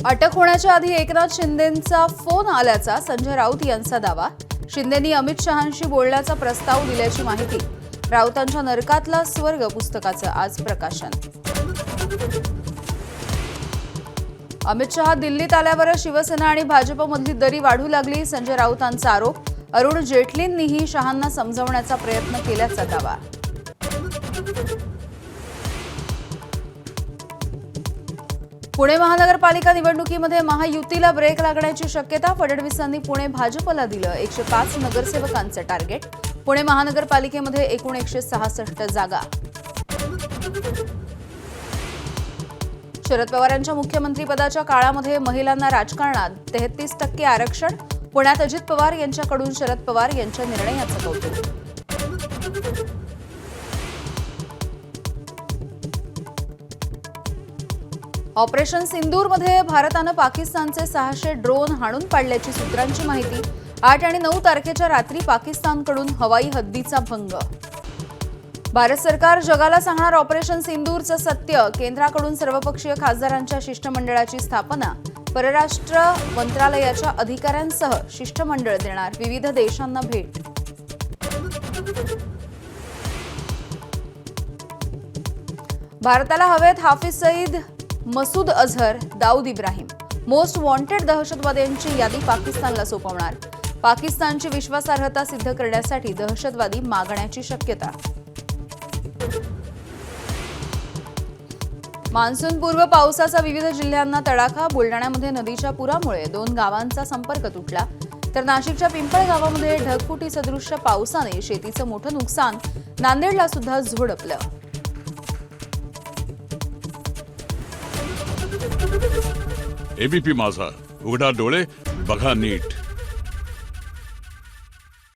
अटक होण्याच्या आधी एकनाथ शिंदेंचा फोन आल्याचा संजय राऊत यांचा दावा. शिंदेंनी अमित शहांशी बोलण्याचा प्रस्ताव दिल्याची माहिती. राऊतांच्या नरकातला स्वर्ग पुस्तकाचं आज प्रकाशन. अमित शहा दिल्लीत आल्यावर शिवसेना आणि भाजपमधली दरी वाढू लागली. संजय राऊतांचा आरोप. अरुण जेटलींनीही शहांना समजवण्याचा प्रयत्न केल्याचा दावा. पुणे महानगरपालिका निवडणुकीमध्ये महायुतीला ब्रेक लागण्याची शक्यता. फडणवीसांनी पुणे भाजपला दिलं 105 नगरसेवकांचं टार्गेट. पुणे महानगरपालिकेमध्ये एकूण 166 जागा. शरद पवारांच्या मुख्यमंत्रीपदाच्या काळामध्ये महिलांना राजकारणात 33% आरक्षण. पुण्यात अजित पवार यांच्याकडून शरद पवार यांच्या निर्णयाचं कौतुक. ऑपरेशन सिंदूरमध्ये भारतानं पाकिस्तानचे 600 ड्रोन हाणून पाडल्याची सूत्रांची माहिती. 8 आणि 9 तारखेच्या रात्री पाकिस्तानकडून हवाई हद्दीचा भंग. भारत सरकार जगाला सांगणार ऑपरेशन सिंदूरचं सत्य. केंद्राकडून सर्वपक्षीय खासदारांच्या शिष्टमंडळाची स्थापना. परराष्ट्र मंत्रालयाच्या अधिकाऱ्यांसह शिष्टमंडळ देणार विविध देशांना भेट. भारताला हवेत हाफिज सईद, मसूद अझहर, दाऊद इब्राहिम. मोस्ट वॉन्टेड दहशतवाद्यांची यादी पाकिस्तानला सोपवणार. पाकिस्तानची विश्वासार्हता सिद्ध करण्यासाठी दहशतवादी मागण्याची शक्यता. मान्सूनपूर्व पावसाचा विविध जिल्ह्यांना तडाखा. बुलडाण्यामध्ये नदीच्या पुरामुळे 2 गावांचा संपर्क तुटला. तर नाशिकच्या पिंपळ गावामध्ये ढगफुटी सदृश्य पावसाने शेतीचं मोठं नुकसान. नांदेडला सुद्धा झोडपलं. एबीपी माझा, उघडा डोळे बघा नीट.